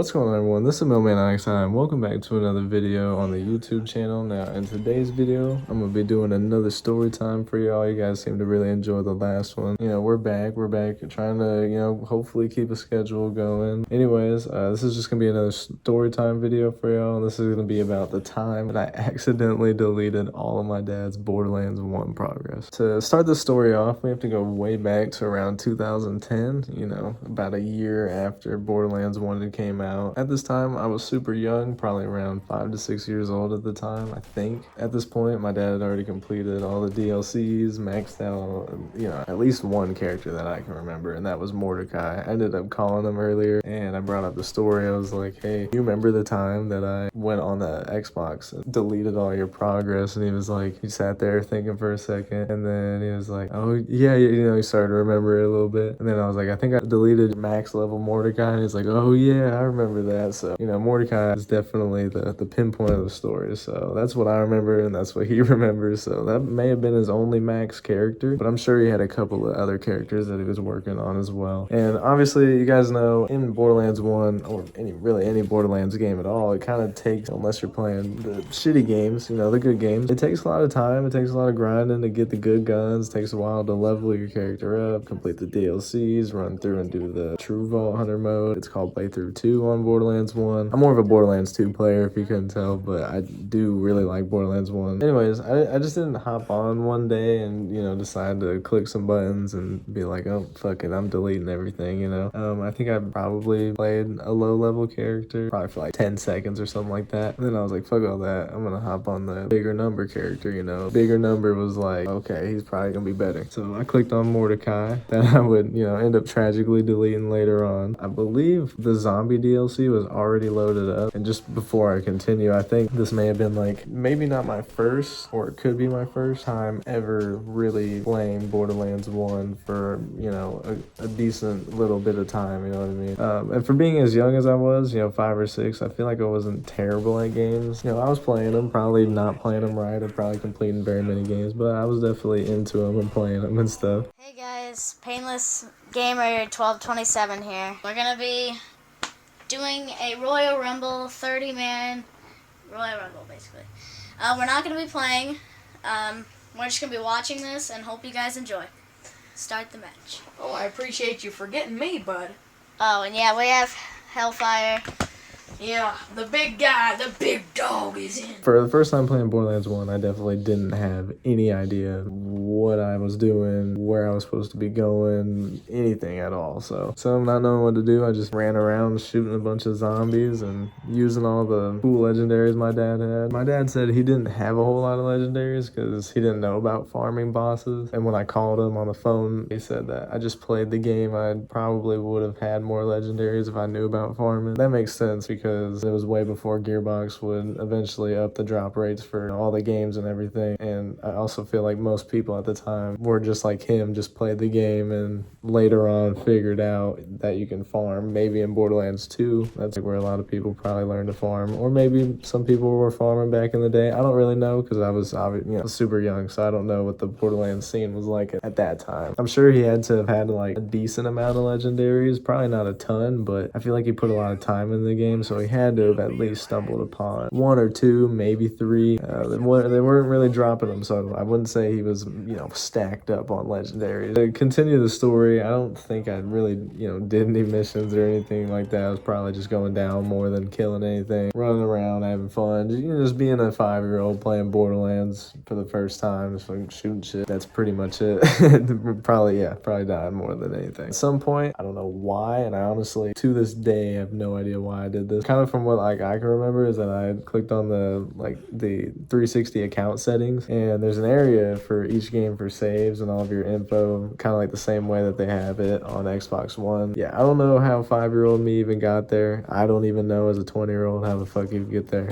What's going on, everyone? This is Mailman Einstein. Welcome back to another video on the YouTube channel. Now, in today's video, I'm gonna be doing another story time for y'all. You guys seem to really enjoy the last one. You know, we're back trying to, hopefully keep a schedule going. Anyways, this is just gonna be another story time video for y'all. This is gonna be about the time that I accidentally deleted all of my dad's Borderlands 1 progress. To start the story off, we have to go way back to around 2010, about a year after Borderlands 1 came out. At this time, I was super young, probably around 5 to 6 years old at the time, I think. At this point, my dad had already completed all the DLCs, maxed out, at least one character that I can remember, and that was Mordecai. I ended up calling him earlier, and I brought up the story. I was like, hey, you remember the time that I went on the Xbox and deleted all your progress? And he was like, he sat there thinking for a second, and then he was like, oh, yeah, he started to remember it a little bit. And then I was like, I think I deleted max level Mordecai, and he's like, oh, yeah, I remember that. So, Mordecai is definitely the pinpoint of the story. So that's what I remember, and that's what he remembers. So that may have been his only max character, but I'm sure he had a couple of other characters that he was working on as well. And obviously, you guys know, in Borderlands 1, or any Borderlands game at all, it kind of takes, unless you're playing the shitty games, the good games, it takes a lot of time, it takes a lot of grinding to get the good guns, it takes a while to level your character up, complete the DLCs, run through and do the true Vault Hunter mode. It's called Playthrough 2 on Borderlands 1. I'm more of a Borderlands 2 player, if you couldn't tell, but I do really like Borderlands 1. Anyways, I just didn't hop on one day and, decide to click some buttons and be like, oh, fuck it, I'm deleting everything, I think I probably played a low-level character, probably for like 10 seconds or something like that. And then I was like, fuck all that, I'm gonna hop on the bigger number character, Bigger number was like, okay, he's probably gonna be better. So I clicked on Mordecai, that I would, end up tragically deleting later on. I believe the zombie DLC was already loaded up. And just before I continue, I think this may have been like, maybe not my first, or it could be my first time ever really playing Borderlands 1 for, a decent little bit of time, you know what I mean? And for being as young as I was, 5 or 6, I feel like I wasn't terrible at games. I was playing them, probably not playing them right, or probably completing very many games, but I was definitely into them and playing them and stuff. Hey guys, Painless Gamer 1227 here. We're gonna be doing a Royal Rumble, 30-man Royal Rumble, basically. We're not gonna be playing. We're just gonna be watching this and hope you guys enjoy. Start the match. Oh, I appreciate you forgetting me, bud. Oh, and yeah, we have Hellfire. Yeah, the big guy, the big dog is in. For the first time playing Borderlands 1, I definitely didn't have any idea what I was doing, where I was supposed to be going, anything at all. So not knowing what to do, I just ran around shooting a bunch of zombies and using all the cool legendaries my dad had. My dad said he didn't have a whole lot of legendaries because he didn't know about farming bosses. And when I called him on the phone, he said that I just played the game. I probably would have had more legendaries if I knew about farming. That makes sense because it was way before Gearbox would eventually up the drop rates for all the games and everything. And I also feel like most people at the time were just like him, just played the game and later on figured out that you can farm. Maybe in Borderlands 2, that's like where a lot of people probably learned to farm. Or maybe some people were farming back in the day. I don't really know because I was super young, so I don't know what the Borderlands scene was like at that time. I'm sure he had to have had like a decent amount of legendaries, probably not a ton, but I feel like he put a lot of time in the game, so he had to have at least stumbled upon 1 or 2, maybe 3. They weren't really dropping them, so I wouldn't say he was, stacked up on legendaries. To continue the story, I don't think I really, did any missions or anything like that. I was probably just going down more than killing anything, running around, having fun, just being a 5-year-old playing Borderlands for the first time, just like shooting shit. That's pretty much it. probably died more than anything. At some point, I don't know why, and I honestly, to this day, have no idea why I did this. Kind of from what I can remember is that I clicked on the 360 account settings, and there's an area for each game for saves and all of your info, kind of like the same way that they have it on Xbox One. Yeah, I don't know how 5-year-old me even got there. I don't even know as a 20-year-old how the fuck you get there.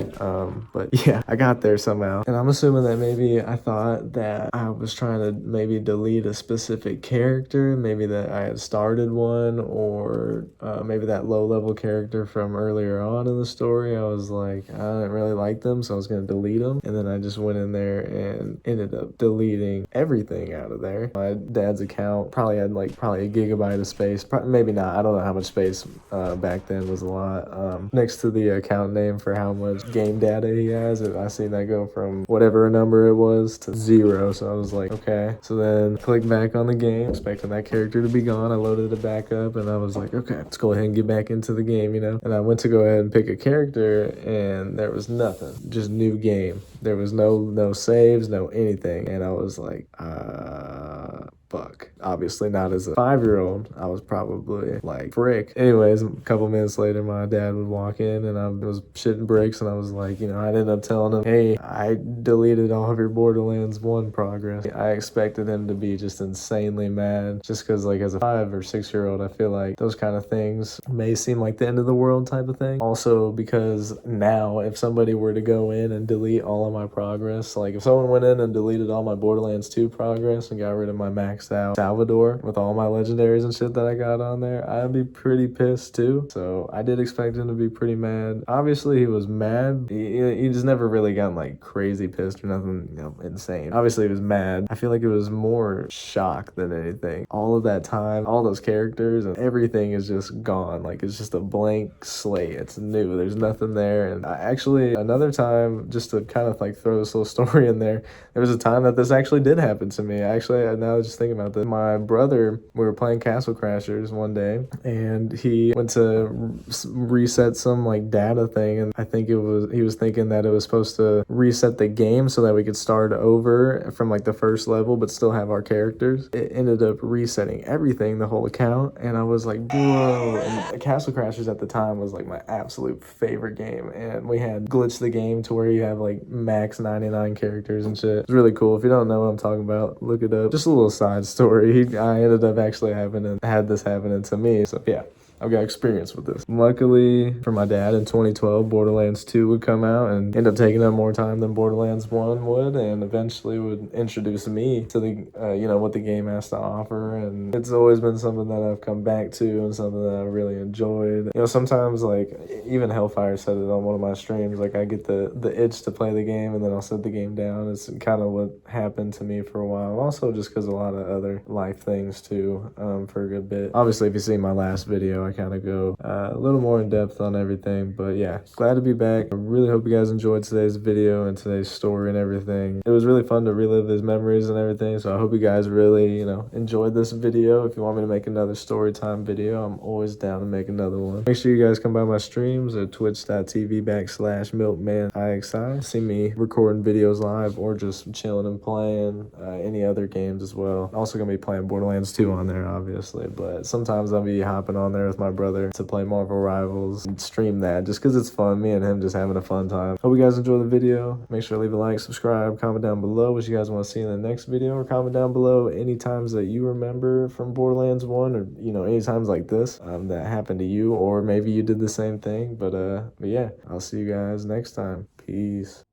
But yeah, I got there somehow. And I'm assuming that maybe I thought that I was trying to maybe delete a specific character, maybe that I had started one, or maybe that low-level character from earlier on in the story. I was like, I didn't really like them, so I was going to delete them. And then I just went in there and ended up deleting everything. everything out of there. My dad's account probably had like a gigabyte of space. Maybe not. I don't know how much space back then was a lot. Next to the account name for how much game data he has, I seen that go from whatever number it was to 0. So I was like, okay. So then click back on the game, expecting that character to be gone. I loaded it back up and I was like, okay, let's go ahead and get back into the game, you know? And I went to go ahead and pick a character and there was nothing, just new game. There was no saves, no anything. And I was like, fuck. Obviously not as a 5-year-old. I was probably like, frick. Anyways, a couple minutes later, my dad would walk in and I was shitting bricks and I was like, you know, I ended up telling him, hey, I deleted all of your Borderlands 1 progress. I expected him to be just insanely mad just because like as a 5 or 6-year-old, I feel like those kind of things may seem like the end of the world type of thing. Also because now if somebody were to go in and delete all of my progress, like if someone went in and deleted all my Borderlands 2 progress and got rid of my maxed out Salvador with all my legendaries and shit that I got on there, I'd be pretty pissed too. So I did expect him to be pretty mad. Obviously he was mad. He just never really gotten like crazy pissed or nothing, you know, insane. Obviously he was mad. I feel like it was more shock than anything. All of that time, all those characters and everything is just gone. Like it's just a blank slate. It's new. There's nothing there. And actually another time, just to kind of like throw this little story in there, there was a time that this actually did happen to me. Actually, now just thinking about this, my brother, we were playing Castle Crashers one day and he went to reset some like data thing, and I think he was thinking that it was supposed to reset the game so that we could start over from like the first level but still have our characters. It ended up resetting everything, the whole account, and I was like, bro. And Castle Crashers at the time was like my absolute favorite game, and we had glitched the game to where you have like max 99 characters and shit. It's really cool. If you don't know what I'm talking about, look it up. Just a little side story. I ended up actually had this happening to me. So yeah, I've got experience with this. Luckily for my dad, in 2012, Borderlands 2 would come out and end up taking up more time than Borderlands 1 would, and eventually would introduce me to the, you know, what the game has to offer. And it's always been something that I've come back to and something that I really enjoyed. You know, sometimes like even Hellfire said it on one of my streams, like I get the itch to play the game and then I'll set the game down. It's kind of what happened to me for a while. Also just because a lot of other life things too, for a good bit. Obviously, if you see my last video, I kind of go a little more in depth on everything, but yeah, glad to be back. I really hope you guys enjoyed today's video and today's story and everything. It was really fun to relive these memories and everything, so I hope you guys really, you know, enjoyed this video. If you want me to make another story time video, I'm always down to make another one. Make sure you guys come by my streams at twitch.tv/milkmanixi. See me recording videos live or just chilling and playing any other games as well. I'm also gonna be playing Borderlands 2 on there, obviously, but sometimes I'll be hopping on there with my brother to play Marvel Rivals and stream that just because it's fun. Me and him just having a fun time. Hope you guys enjoy the video. Make sure to leave a like, subscribe, comment down below what you guys want to see in the next video, or comment down below any times that you remember from Borderlands 1, or you know, any times like this that happened to you, or maybe you did the same thing. But yeah, I'll see you guys next time. Peace.